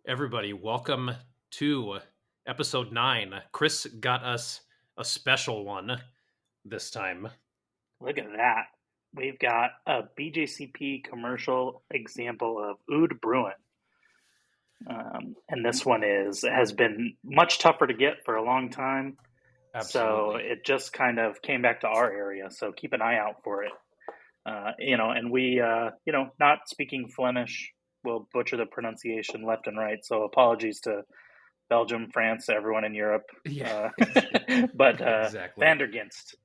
Everybody, welcome to episode 9. Chris got us a special one this time. Look at that. We've got a BJCP commercial example of Oud Bruin. And this one has been much tougher to get for a long time. So Absolutely. it just kind of came back to our area. So keep an eye out for it. And we, not speaking Flemish, will butcher the pronunciation left and right. So apologies to Belgium, France, everyone in Europe. Yeah, Uh, but exactly. Vanderghinste.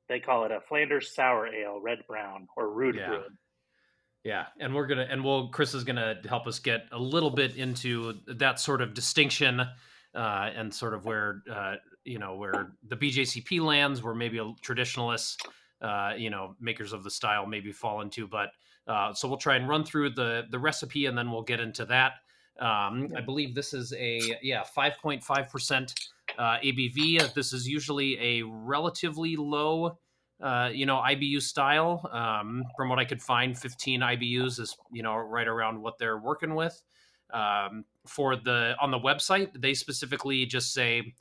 They call it a Flanders Sour Ale, Red Brown, or Rude Yeah. Bruin. Yeah, Chris is gonna help us get a little bit into that sort of distinction, and sort of where where the BJCP lands, where maybe traditionalists, makers of the style maybe fall into. But so we'll try and run through the recipe, and then we'll get into that. I Yep. believe this is a 5.5% ABV. This is usually a relatively low IBU style. From what I could find, 15 IBUs is right around what they're working with. For the on the website, they specifically just say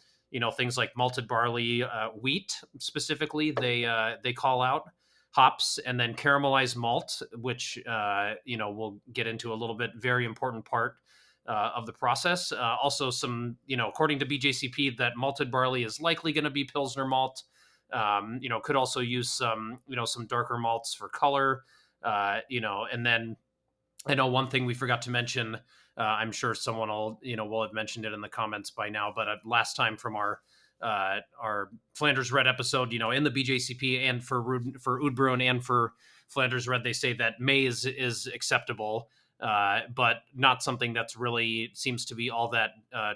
things like malted barley, wheat specifically. They call out hops and then caramelized malt, which we'll get into a little bit. Very important part. Of the process. Also, according to BJCP, that malted barley is likely going to be Pilsner malt. Could also use some darker malts for color. And then I know one thing we forgot to mention. I'm sure someone will have mentioned it in the comments by now. But last time from our Flanders Red episode, in the BJCP and for Oud Bruin and for Flanders Red, they say that maize is acceptable, but not something that's really seems to be all that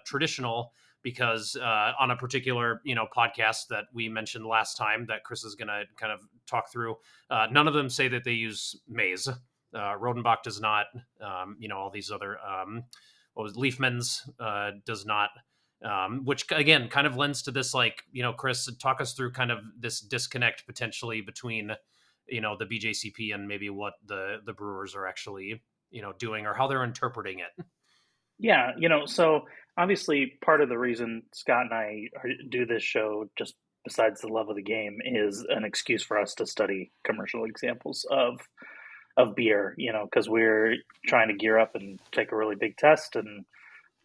traditional. Because on a particular podcast that we mentioned last time that Chris is going to kind of talk through, none of them say that they use maize. Rodenbach does not. All these other Leafman's does not. Which again kind of lends to this, Chris, talk us through kind of this disconnect potentially between the BJCP and maybe what the brewers are actually doing or how they're interpreting it. Yeah, so obviously part of the reason Scott and I do this show, just besides the love of the game, is an excuse for us to study commercial examples of beer, because we're trying to gear up and take a really big test, and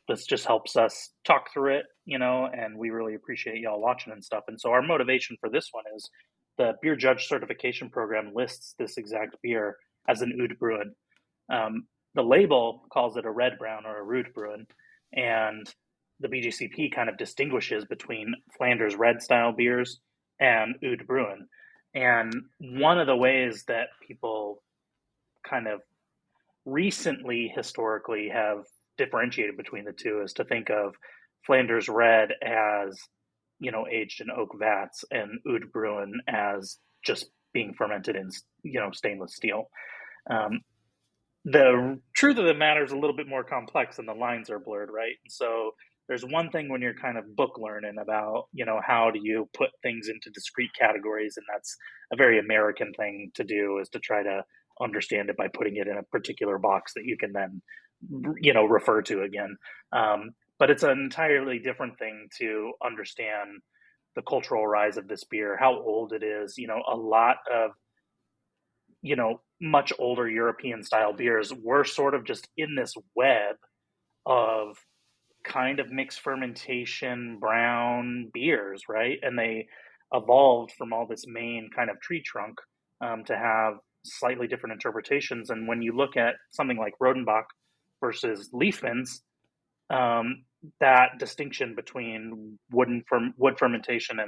this just helps us talk through it, and we really appreciate y'all watching and stuff. And so our motivation for this one is the beer judge certification program lists this exact beer as an Oud Bruin. The label calls it a red brown or a Rude Bruin, and the BJCP kind of distinguishes between Flanders red style beers and Oud Bruin. And one of the ways that people kind of recently historically have differentiated between the two is to think of Flanders red as aged in oak vats, and Oud Bruin as just being fermented in stainless steel. The truth of the matter is a little bit more complex and the lines are blurred, right? And so there's one thing when you're kind of book learning about, how do you put things into discrete categories, and that's a very American thing to do, is to try to understand it by putting it in a particular box that you can then, refer to again. But it's an entirely different thing to understand the cultural rise of this beer, how old it is. A lot of much older European style beers were sort of just in this web of kind of mixed fermentation brown beers, right? And they evolved from all this main kind of tree trunk, to have slightly different interpretations. And when you look at something like Rodenbach versus Leafman's, that distinction between wood fermentation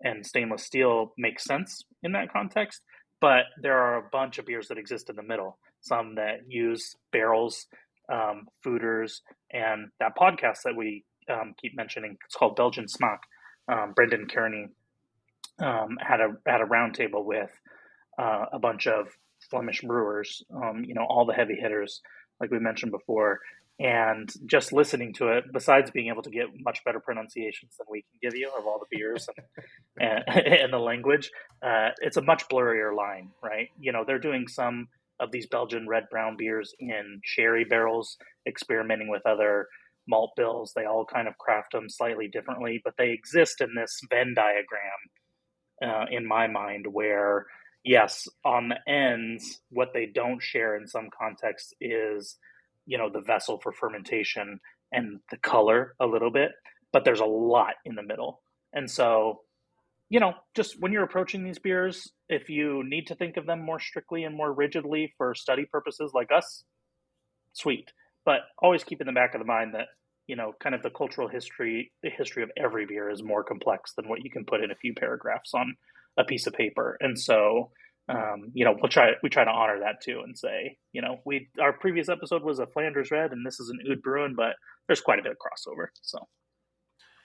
and stainless steel makes sense in that context. But there are a bunch of beers that exist in the middle, some that use barrels, fooders, and that podcast that we keep mentioning, it's called Belgian Smaak. Brendan Kearney had a roundtable with a bunch of Flemish brewers, all the heavy hitters, like we mentioned before. And just listening to it, besides being able to get much better pronunciations than we can give you of all the beers and the language, it's a much blurrier line, right? They're doing some of these Belgian red brown beers in sherry barrels, experimenting with other malt bills. They all kind of craft them slightly differently, but they exist in this Venn diagram in my mind where, yes, on the ends, what they don't share in some contexts is, the vessel for fermentation and the color a little bit, but there's a lot in the middle. And so, just when you're approaching these beers, if you need to think of them more strictly and more rigidly for study purposes like us, sweet. But always keep in the back of the mind that, kind of the history of every beer is more complex than what you can put in a few paragraphs on a piece of paper. And so, we try to honor that too and say, our previous episode was a Flanders Red and this is an Oud Bruin, but there's quite a bit of crossover. So.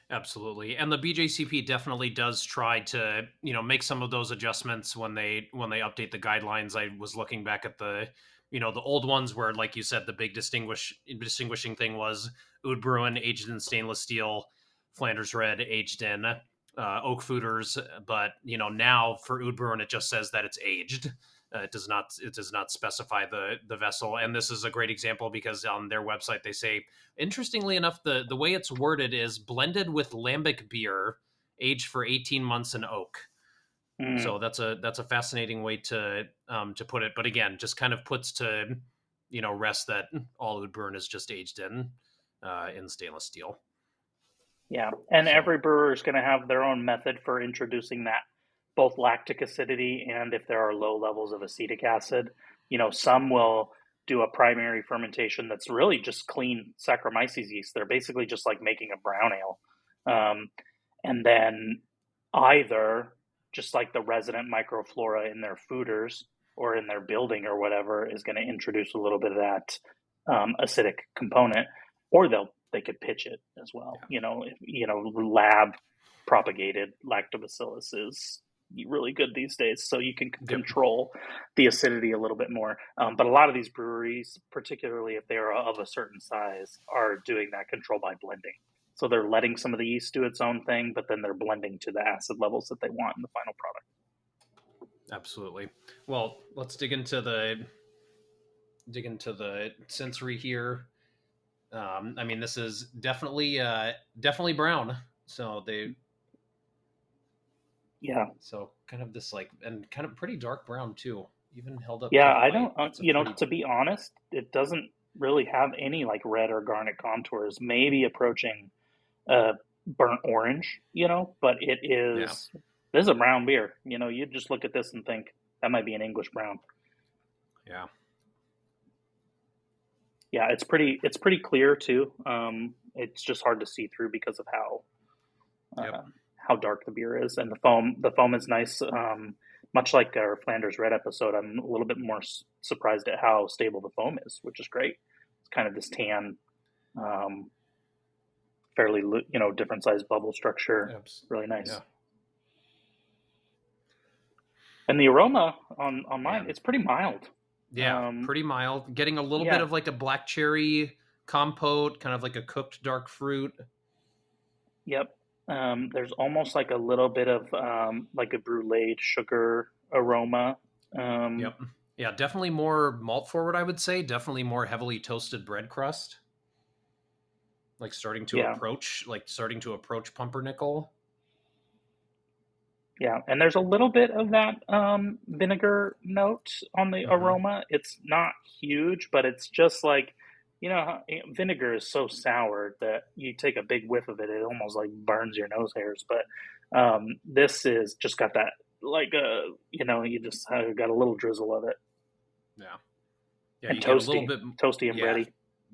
Absolutely. And the BJCP definitely does try to, make some of those adjustments when they update the guidelines. I was looking back at the old ones where, like you said, the big distinguishing thing was Oud Bruin aged in stainless steel, Flanders Red aged in oak foeders. But, now for Oud Bruin, it just says that it's aged. It does not specify the vessel. And this is a great example because on their website they say, interestingly enough, the way it's worded is blended with lambic beer, aged for 18 months in oak. So that's a fascinating way to put it. But again, just kind of puts to rest that all Oud Bruin is just aged in stainless steel. Yeah, and every brewer is going to have their own method for introducing that, both lactic acidity and if there are low levels of acetic acid. Some will do a primary fermentation that's really just clean Saccharomyces yeast. They're basically just like making a brown ale. And then either just like the resident microflora in their foeders or in their building or whatever is going to introduce a little bit of that acidic component, or they could pitch it as well. Lab propagated lactobacillus is really good these days, so you can control the acidity a little bit more. But a lot of these breweries, particularly if they are of a certain size, are doing that control by blending. So they're letting some of the yeast do its own thing, but then they're blending to the acid levels that they want in the final product. Absolutely. Well, let's dig into the sensory here. This is definitely brown. So So kind of this and kind of pretty dark brown too, even held up. Yeah, I don't. To be honest, it doesn't really have any like red or garnet contours. Maybe approaching burnt orange, but it is. Yeah. This is a brown beer. You just look at this and think that might be an English brown. Yeah. Yeah, it's pretty clear too. It's just hard to see through because of how dark the beer is, and the foam is nice. Much like our Flanders Red episode, I'm a little bit more surprised at how stable the foam is, which is great. It's kind of this tan, fairly different size bubble structure. Really nice. Yeah. And the aroma on mine, it's pretty mild. Yeah, pretty mild. Getting a little bit of like a black cherry compote, kind of like a cooked dark fruit. Yep. There's almost like a little bit of like a brulee sugar aroma. Yep. Yeah, definitely more malt forward, I would say. Definitely more heavily toasted bread crust. Like starting to approach pumpernickel. Yeah, and there's a little bit of that vinegar note on the aroma. It's not huge, but it's just like, vinegar is so sour that you take a big whiff of it, it almost like burns your nose hairs. But this is just got that, like, you just got a little drizzle of it. Yeah. Yeah, and toasty, a little bit toasty and bready.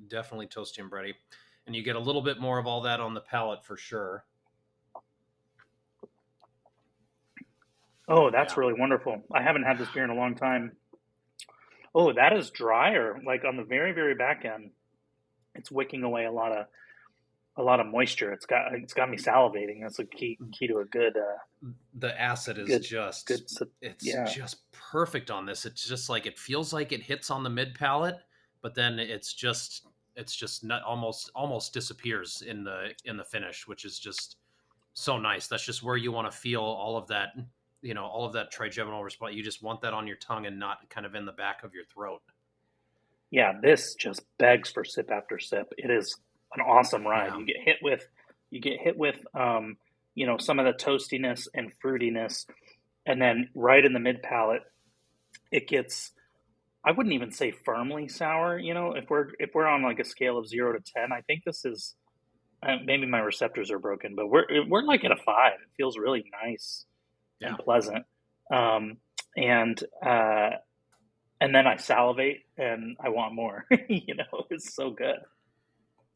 Definitely toasty and bready. And you get a little bit more of all that on the palate for sure. Oh, that's really wonderful. I haven't had this beer in a long time. Oh, that is drier. Like on the very, very back end, it's wicking away a lot of moisture. It's got me salivating. That's a key to a good. The acid is just perfect on this. It's just like it feels like it hits on the mid palate, but then it's just not almost disappears in the finish, which is just so nice. That's just where you want to feel all of that all of that trigeminal response. You just want that on your tongue and not kind of in the back of your throat. Yeah, this just begs for sip after sip. It is an awesome ride. Yeah. You get hit with, some of the toastiness and fruitiness, and then right in the mid palate, it gets. I wouldn't even say firmly sour. If we're on like a scale of 0 to 10, I think this is. Maybe my receptors are broken, but we're like at a 5. It feels really nice and Yeah. pleasant. Um, and and then I salivate and I want more. It's so good.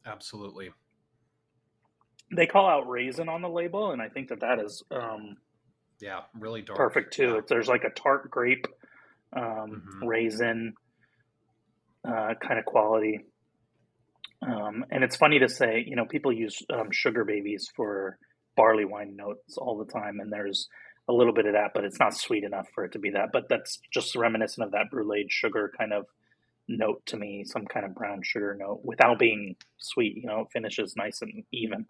Absolutely. They call out raisin on the label, and I think that is Yeah. Really dark. perfect too. Yeah. There's like a tart grape, Hmm. raisin kind of quality. And it's funny to say, people use sugar babies for barley wine notes all the time, and there's a little bit of that, but it's not sweet enough for it to be that. But that's just reminiscent of that bruleed sugar kind of note to me, some kind of brown sugar note without being sweet. It finishes nice and even.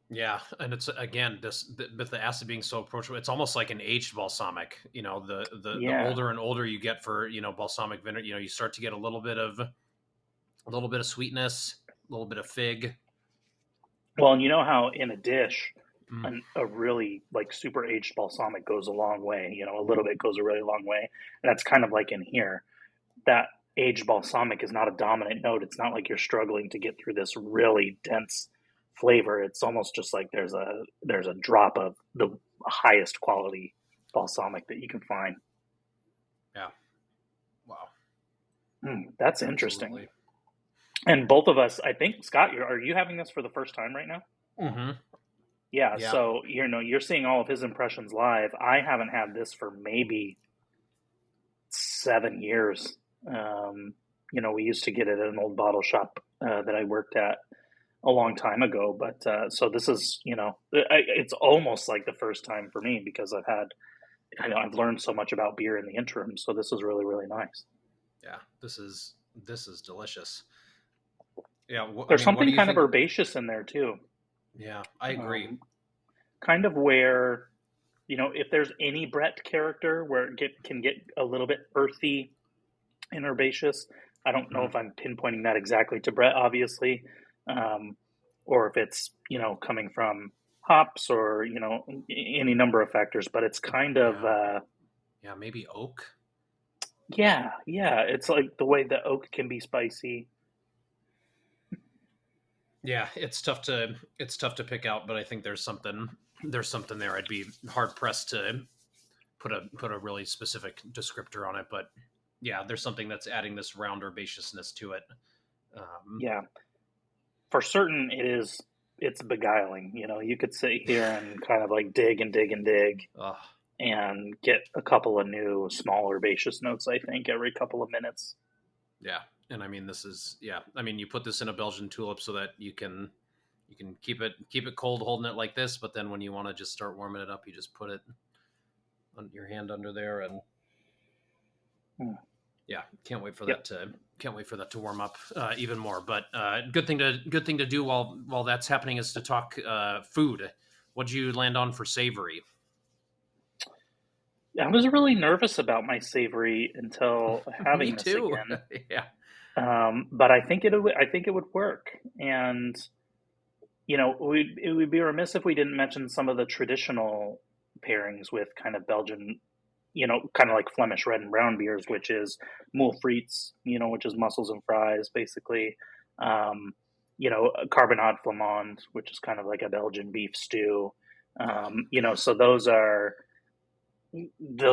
Yeah, and it's again with the acid being so approachable, it's almost like an aged balsamic. The Yeah. older and older you get for balsamic vinegar, you start to get a little bit of sweetness, a little bit of fig. Well, and you know how in a dish, Mm, a really like super aged balsamic goes a long way. A little bit goes a really long way. And that's kind of like in here. That aged balsamic is not a dominant note. It's not like you're struggling to get through this really dense flavor. It's almost just like there's a drop of the highest quality balsamic that you can find. yeah. Wow. That's interesting. Absolutely. And both of us, I think, Scott, are you having this for the first time right now? Hmm. Yeah, Yeah. so you're seeing all of his impressions live. I haven't had this for maybe 7 years. We used to get it at an old bottle shop that I worked at a long time ago, but so this is, it's almost like the first time for me because I've learned so much about beer in the interim. So this is really, really nice. Yeah. This is delicious. Yeah. I There's mean, what do something you kind of think? herbaceous in there too. Yeah, I agree. Um, Kind of where, if there's any Brett character where can get a little bit earthy and herbaceous. I don't know Mm, if I'm pinpointing that exactly to Brett, obviously, um, or if it's coming from hops or any number of factors. But it's kind of yeah. Yeah. Maybe oak. yeah, yeah. It's like the way the oak can be spicy. Yeah, it's tough to pick out, but I think there's something there. I'd be hard pressed to put a really specific descriptor on it, but yeah, there's something that's adding this round herbaceousness to it. Um, Yeah, for certain, it's beguiling. You could sit here and kind of like dig and dig and dig uh, and get a couple of new small herbaceous notes. I think every couple of minutes. yeah, and I mean this is yeah. I mean you put this in a Belgian tulip so that you can keep it cold holding it like this, but then when you want to just start warming it up, you just put it on your hand under there and Mm. yeah, Yep. can't wait for that to warm up even more. But good thing to do while that's happening is to talk food. What'd you land on for savory? I was really nervous about my savory until Me having this too. again. Yeah. But I think it would work, and it would be remiss if we didn't mention some of the traditional pairings with kind of Belgian, kind of like Flemish red and brown beers, which is moules frites, which is mussels and fries, basically. Carbonade flamand, which is kind of like a Belgian beef stew. Oh, So those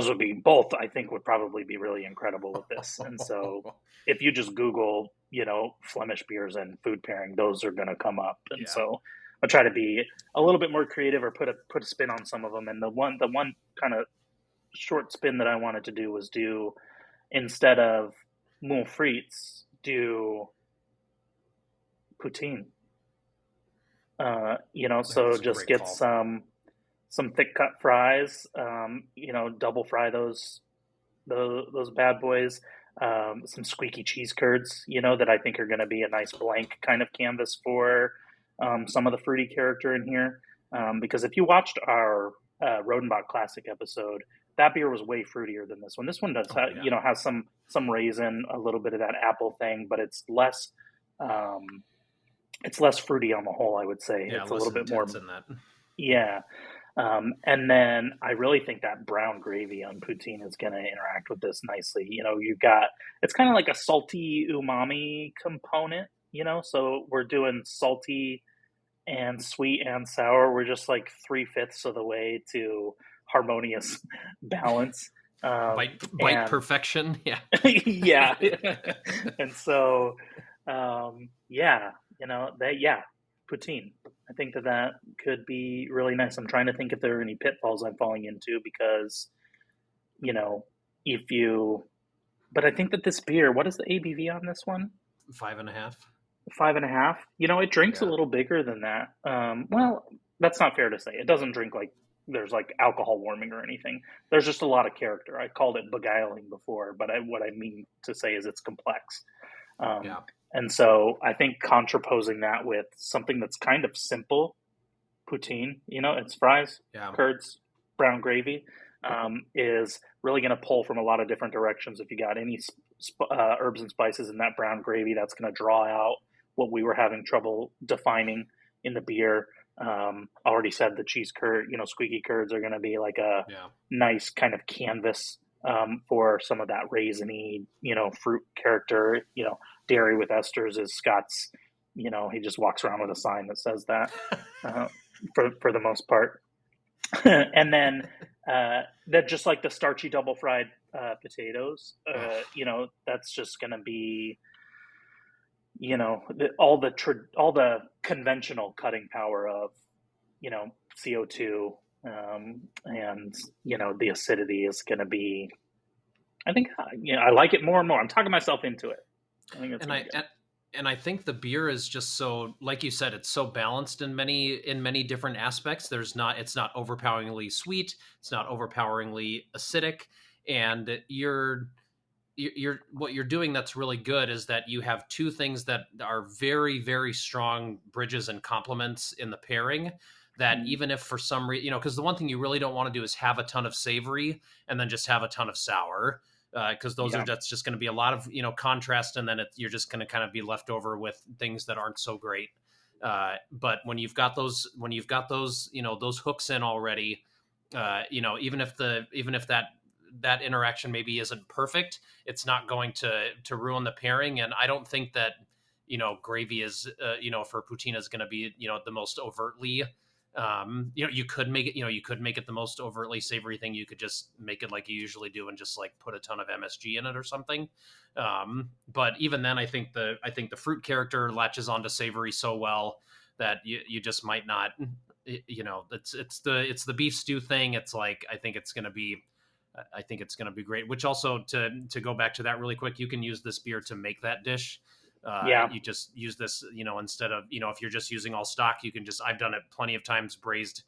would be both, I think, would probably be really incredible with this. And so if you just Google, Flemish beers and food pairing, those are going to come up. And yeah. so I'll try to be a little bit more creative or put a spin on some of them. And the one kind of short spin that I wanted to do was do, instead of moules frites, do poutine. So That's a just great get call. some thick cut fries. Double fry those bad boys. Some squeaky cheese curds, that I think are going to be a nice blank kind of canvas for some of the fruity character in here. Because if you watched our Rodenbach Classic episode, that beer was way fruitier than this one. This one does Oh have, yeah. you know, has some raisin, a little bit of that apple thing, but um, it's less fruity on the whole. I would say Yeah, it's a less little bit intense more, in that. yeah. And then I really think that brown gravy on poutine is going to interact with this nicely. You know, you've got it's kind of like a salty umami component. You know, so we're doing salty and sweet and sour. We're just like 3/5 of the way to harmonious balance. Bite And perfection. Yeah. yeah, and so yeah, you know that yeah, poutine. I think that that could be really nice. I'm trying to think if there are any pitfalls I'm falling into because you know if you, but I think that this beer. What is the ABV on this one? 5.5. 5.5. You know, it drinks a Yeah. little bigger than that. Well, that's not fair to say. It doesn't drink like there's like alcohol warming or anything. There's just a lot of character. I called it beguiling before, but what I mean to say is it's complex. Um, Yeah. and so I think contraposing that with something that's kind of simple, poutine, you know, it's fries, Yeah. curds, brown gravy, is really going to pull from a lot of different directions. If you got any herbs and spices in that brown gravy, that's going to draw out what we were having trouble defining in the beer. Already said the cheese curd, you know, squeaky curds are going to be like a Yeah. nice kind of canvas for some of that raisiny, you know, fruit character. You know, dairy with esters is Scott's. You know, he just walks around with a sign that says that uh, for the most part. And then that just like the starchy double fried potatoes, Oh, you know, that's just going to be you know all the conventional cutting power of you know CO2 and you know the acidity is going to be. I think you know I like it more and more. I'm talking myself into it. I think it's and going to I be good. and I think the beer is just so, like you said, it's so balanced in many different aspects. It's not overpoweringly sweet, it's not overpoweringly acidic, and you're what you're doing that's really good is that you have two things that are very very strong bridges and complements in the pairing, that Mm, even if for some reason, because the one thing you really don't want to do is have a ton of savory and then just have a ton of sour, because yeah, that's just going to be a lot of contrast, and then you're just going to kind of be left over with things that aren't so great. But when you've got those those hooks in already, even if that interaction maybe isn't perfect, it's not going to ruin the pairing. And I don't think that gravy is for poutine is going to be the most overtly you could make it the most overtly savory thing. You could just make it like you usually do and just like put a ton of MSG in it or something. But even then, I think the fruit character latches onto savory so well that you just might not. It's the beef stew thing. It's like I think it's going to be great. Which also, to go back to that really quick, you can use this beer to make that dish. yeah, You just use this, instead of if you're just using all stock, you can just I've done it plenty of times, braised,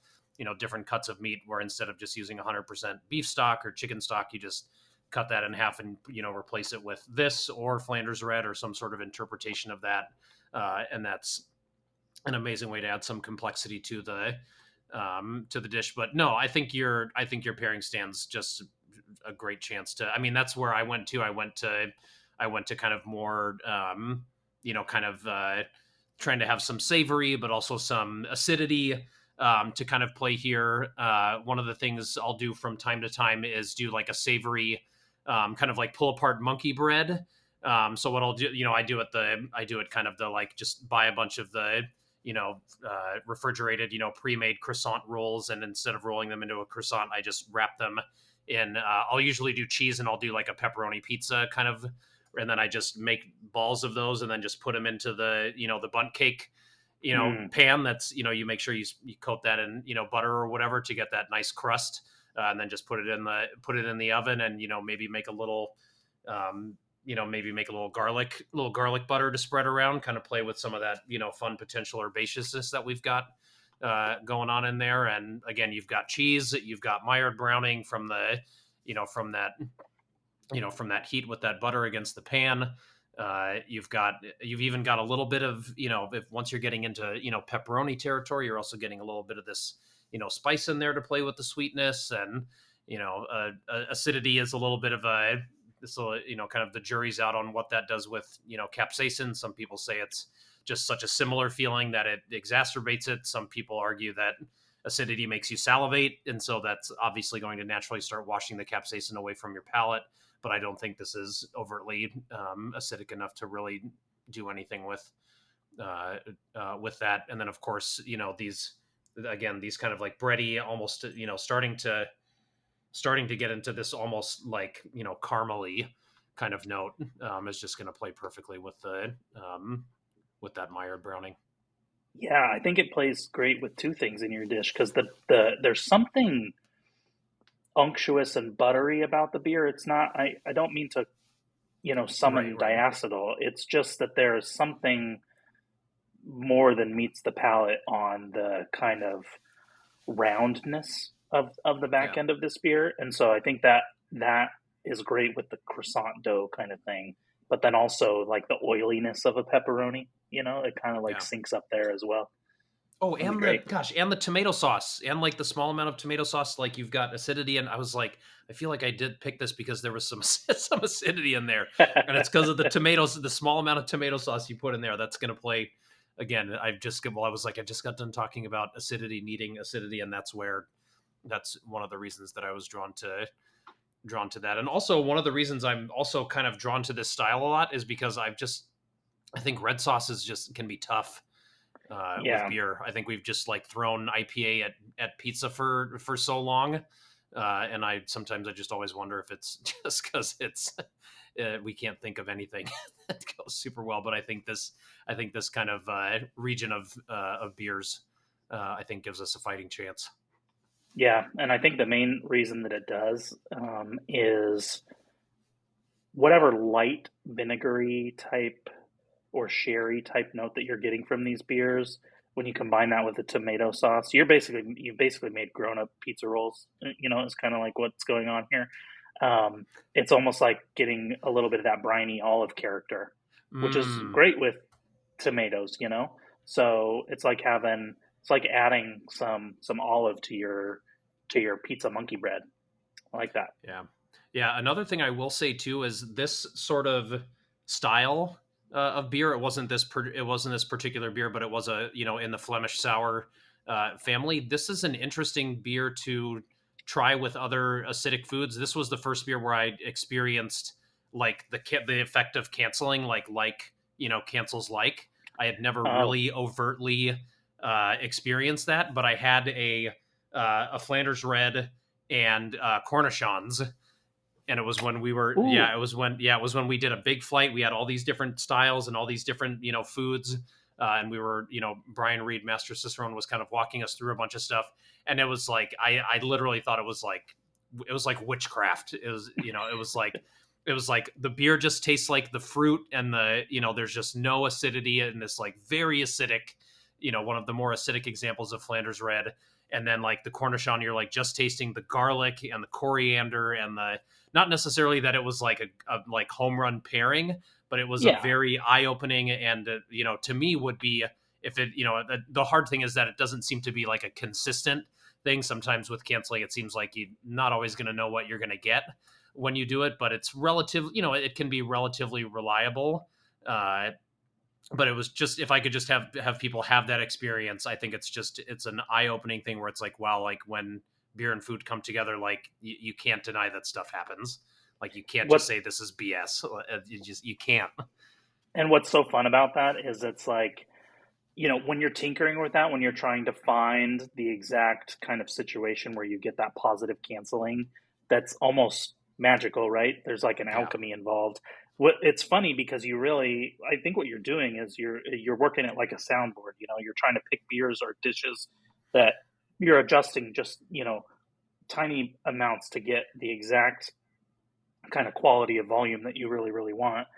different cuts of meat, where instead of just using 100% beef stock or chicken stock, you just cut that in half and replace it with this or Flanders red or some sort of interpretation of that, and that's an amazing way to add some complexity to the dish. But no, I think your pairing stands just a great chance to. I mean, that's where I went to. I went to kind of more, kind of trying to have some savory, but also some acidity, to kind of play here. One of the things I'll do from time to time is do like a savory, kind of like pull apart monkey bread. So what I'll do, I do it kind of the like just buy a bunch of the refrigerated, pre-made croissant rolls, and instead of rolling them into a croissant, I just wrap them in. I'll usually do cheese, and I'll do like a pepperoni pizza kind of, and then I just make balls of those, and then just put them into the the bundt cake mm, pan. That's you make sure you coat that in butter or whatever to get that nice crust, and then just put it in the oven, and maybe make a little maybe make a little garlic butter to spread around, kind of play with some of that, fun potential herbaceousness that we've got going on in there. And again, you've got cheese, you've got Maillard browning from the, from that, from that heat with that butter against the pan. You've even got a little bit of, if once you're getting into, pepperoni territory, you're also getting a little bit of this, spice in there to play with the sweetness, and acidity is a little bit of a so kind of the jury's out on what that does with capsaicin. Some people say it's just such a similar feeling that it exacerbates it. Some people argue that acidity makes you salivate, and so that's obviously going to naturally start washing the capsaicin away from your palate. But I don't think this is overtly acidic enough to really do anything with that. And then of course, these kind of like bready, almost starting to get into this almost like caramely kind of note is just going to play perfectly with that Meyer browning. Yeah, I think it plays great with two things in your dish because there's something unctuous and buttery about the beer. It's not. I don't mean to Right, summon right. diacetyl. It's just that there's something more than meets the palate on the kind of roundness of the back Yeah, end of this beer, and so I think that is great with the croissant dough kind of thing. But then also like the oiliness of a pepperoni, it kind of like yeah. syncs up there as well. Oh, That'd be and great. the tomato sauce, and like the small amount of tomato sauce, like you've got acidity, and I was like, I feel like I did pick this because there was some some acidity in there, and it's because of the tomatoes, the small amount of tomato sauce you put in there. That's going to play again. I was like, I just got done talking about acidity needing acidity, and that's one of the reasons that I was drawn to that, and also one of the reasons I'm also kind of drawn to this style a lot is because I think red sauces just can be tough with Yeah. beer. I think we've just like thrown IPA at pizza for so long, and I just always wonder if it's just because it's we can't think of anything that goes super well. But I think this kind of region of beers I think gives us a fighting chance. Yeah, and I think the main reason that it does is whatever light vinegary type or sherry type note that you're getting from these beers. When you combine that with the tomato sauce, you've basically made grown up pizza rolls. It's kind of like what's going on here. It's almost like getting a little bit of that briny olive character, which is Mm, great with tomatoes. So it's like adding some olive to your pizza monkey bread. I like that. yeah, yeah. Another thing I will say too is this sort of style of beer. It wasn't this particular beer, but it was in the Flemish sour family. This is an interesting beer to try with other acidic foods. This was the first beer where I experienced like the effect of canceling, cancels like. I had never Oh, really overtly experienced that, but I had a Flanders Red and Cornichons, and it was when we were ooh, it was when we did a big flight. We had all these different styles and all these different foods, and we were Brian Reed, Master Cicerone, was kind of walking us through a bunch of stuff, and it was like I literally thought it was like witchcraft. It was like the beer just tastes like the fruit, and there's just no acidity, and this like very acidic, one of the more acidic examples of Flanders Red. And then like the Cornichon, you're like just tasting the garlic and the coriander and the not necessarily that it was like a like home run pairing, but it was a yeah. very eye opening, and to me would be if it the hard thing is that it doesn't seem to be like a consistent thing. Sometimes with canceling, it seems like you're not always going to know what you're going to get when you do it, but it's relative. It can be relatively reliable. But it was just if I could just have people have that experience, I think it's an eye opening thing where it's like, wow, like when beer and food come together, like you can't deny that stuff happens. Like you can't just What say this is BS. You can't. and what's so fun about that is it's like, when you're tinkering with that, when you're trying to find the exact kind of situation where you get that positive canceling, that's almost magical, right? There's like an Yeah, alchemy involved. What it's funny because I think what you're doing is you're working it like a soundboard. You're trying to pick beers or dishes that you're adjusting just tiny amounts to get the exact kind of quality of volume that you really really want.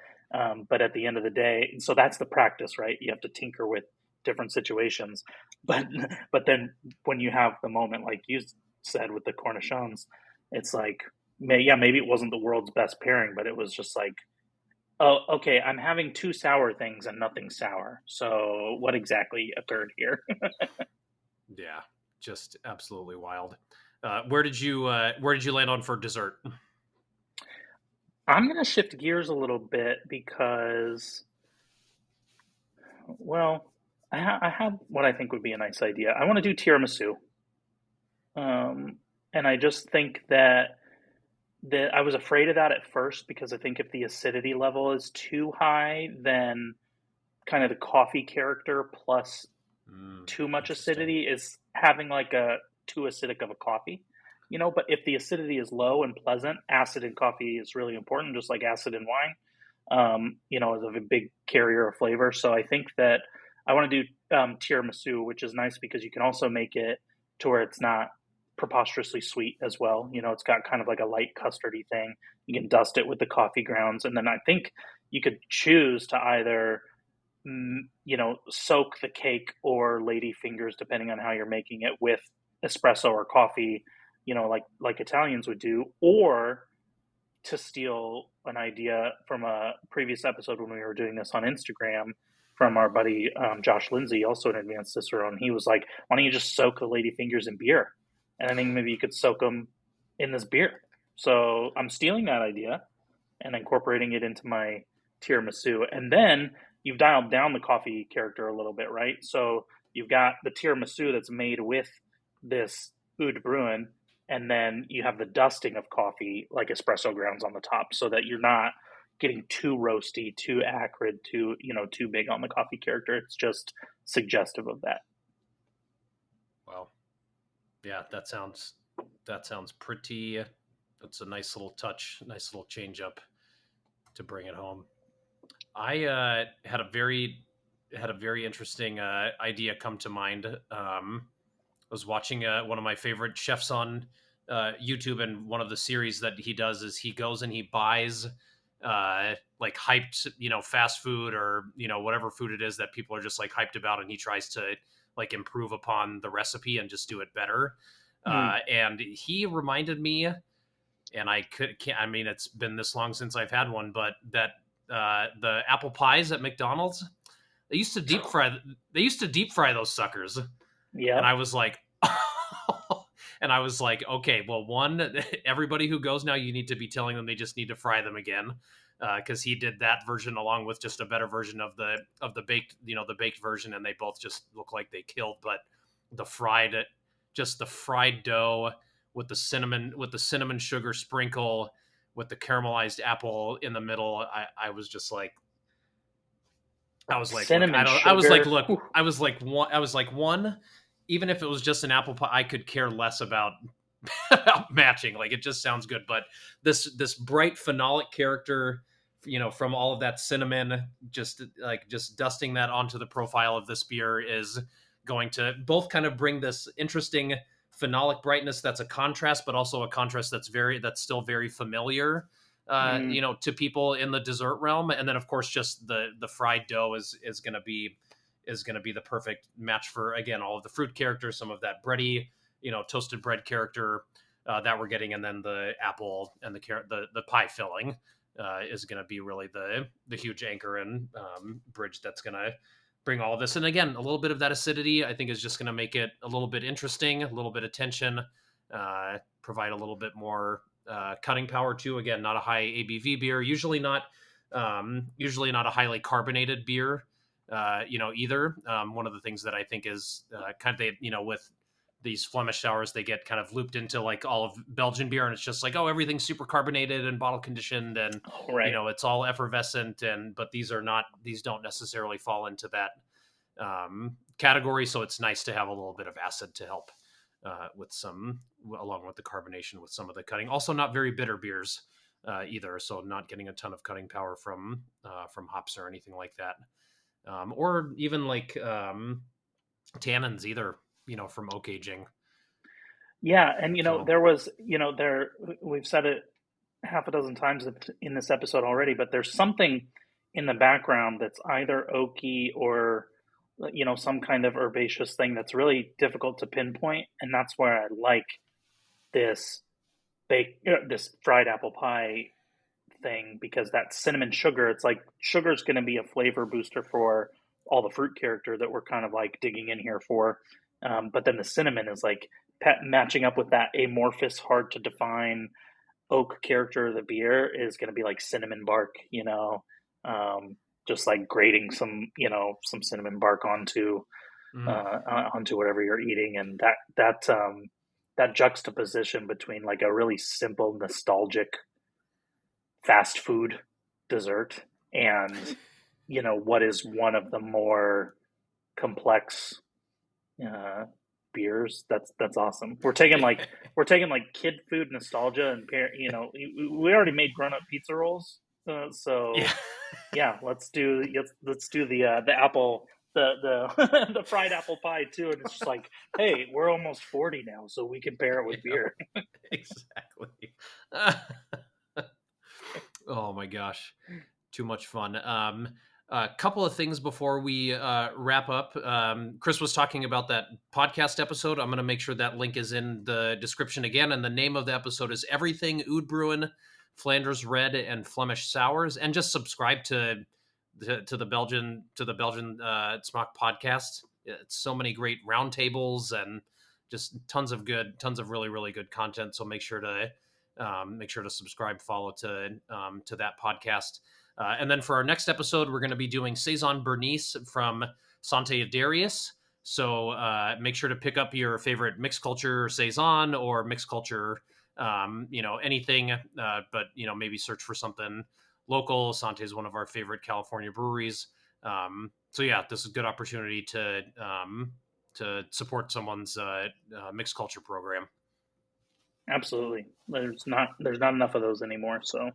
But at the end of the day, so that's the practice, right? You have to tinker with different situations, but but then when you have the moment like you said with the cornichons, it's like yeah, maybe it wasn't the world's best pairing, but it was just like, oh, okay, I'm having two sour things and nothing sour, so what exactly occurred here? yeah. just absolutely wild. Where did you land on for dessert? I'm going to shift gears a little bit because, well, I have what I think would be a nice idea. I want to do tiramisu. Um, and I just think that I was afraid of that at first because I think if the acidity level is too high, then kind of the coffee character plus too much Interesting. acidity is having like a too acidic of a coffee, but if the acidity is low and pleasant, acid in coffee is really important, just like acid in wine, is a big carrier of flavor. So I think that I want to do tiramisu, which is nice because you can also make it to where it's not preposterously sweet as well. It's got kind of like a light custardy thing. You can dust it with the coffee grounds, and then I think you could choose to either soak the cake or lady fingers, depending on how you're making it, with espresso or coffee, like Italians would do, or to steal an idea from a previous episode when we were doing this on Instagram from our buddy Josh Lindsay, also an advanced Cicerone. He was like, "Why don't you just soak the lady fingers in beer?" And I think maybe you could soak them in this beer. So I'm stealing that idea and incorporating it into my tiramisu. And then you've dialed down the coffee character a little bit, right? So you've got the tiramisu that's made with this Oud Bruin, and then you have the dusting of coffee, like espresso grounds on the top, so that you're not getting too roasty, too acrid, too big on the coffee character. It's just suggestive of that. Well, yeah, that sounds pretty. That's a nice little touch, nice little change up to bring it home. I had a very interesting idea come to mind. I was watching one of my favorite chefs on YouTube, and one of the series that he does is he goes and he buys like hyped, fast food or whatever food it is that people are just like hyped about, and he tries to like improve upon the recipe and just do it better. Mm, And he reminded me, and can't. I mean, it's been this long since I've had one, but that the apple pies at McDonald's, they used to deep fry. They used to deep fry those suckers, and yep. I was like, and I was like, okay, well, one, everybody who goes now, you need to be telling them they just need to fry them again, because he did that version along with just a better version of the baked, the baked version, and they both just look like they killed. But the fried, just the fried dough with the cinnamon sugar sprinkle with the caramelized apple in the middle, I was like, look, I Cinnamon don't. I was like, sugar. look, Whew. I was like, one. I was like, one. Even if it was just an apple pie, I could care less about matching. Like, it just sounds good. But this bright phenolic character, from all of that cinnamon, just dusting that onto the profile of this beer is going to both kind of bring this interesting phenolic brightness that's a contrast, but also a contrast that's still very familiar, Mm, to people in the dessert realm. And then of course just the fried dough is going to be the perfect match for, again, all of the fruit characters, some of that bready, toasted bread character that we're getting, and then the apple and the pie filling is going to be really the huge anchor and bridge that's going to bring all of this. And again, a little bit of that acidity, I think, is just going to make it a little bit interesting, a little bit of tension, provide a little bit more cutting power too. Again, not a high ABV beer, usually not a highly carbonated beer, either. One of the things that I think is kind of, with these Flemish sours, they get kind of looped into like all of Belgian beer, and it's just like, oh, everything's super carbonated and bottle conditioned, and oh, right. it's all effervescent. And but these don't necessarily fall into that category. So it's nice to have a little bit of acid to help along with the carbonation with some of the cutting. Also, not very bitter beers either, so not getting a ton of cutting power from hops or anything like that, or even like tannins either, from oak aging. Yeah, and So there was, we've said it half a dozen times in this episode already, but there's something in the background that's either oaky or some kind of herbaceous thing that's really difficult to pinpoint, and that's where I like this this fried apple pie thing, because that cinnamon sugar, it's like sugar is going to be a flavor booster for all the fruit character that we're kind of like digging in here for. But then the cinnamon is like matching up with that amorphous, hard to define oak character of the beer is going to be like cinnamon bark, um, just like grating some cinnamon bark Mm. onto whatever you're eating, and that juxtaposition between like a really simple, nostalgic fast food dessert and what is one of the more complex uh, beers. That's awesome. We're taking like kid food nostalgia and we already made grown up pizza rolls, Yeah. so yeah, let's do the apple the the fried apple pie too, and it's just like, hey, we're almost 40 now, so we can pair it with Yeah, beer. exactly. Oh my gosh, too much fun. A couple of things before we wrap up. Chris was talking about that podcast episode. I'm going to make sure that link is in the description again. And the name of the episode is Everything Oud Bruin, Flanders Red, and Flemish Sours. And just subscribe to the Belgian Smock podcast. It's so many great roundtables and just tons of really really good content. So make sure to subscribe, follow to that podcast. And then for our next episode, we're going to be doing Saison Bernice from Sante Darius. So make sure to pick up your favorite mixed culture Saison or mixed culture, anything. But maybe search for something local. Sante is one of our favorite California breweries. So yeah, this is a good opportunity to support someone's mixed culture program. Absolutely. There's not enough of those anymore. So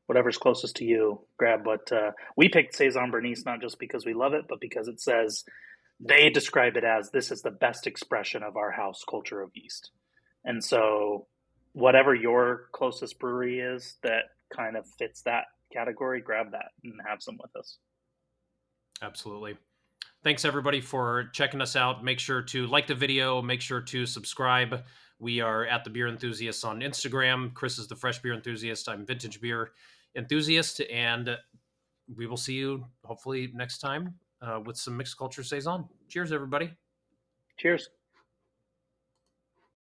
whatever's closest to you, grab. But we picked Saison Bernice not just because we love it, but because it says they describe it as this is the best expression of our house culture of yeast. And so whatever your closest brewery is that kind of fits that category, grab that and have some with us. Absolutely. Thanks everybody for checking us out. Make sure to like the video. Make sure to subscribe. We are at the Beer Enthusiasts on Instagram. Chris is the Fresh Beer Enthusiast. I'm Vintage Beer Enthusiast, and we will see you hopefully next time with some mixed culture saison. Cheers, everybody. Cheers.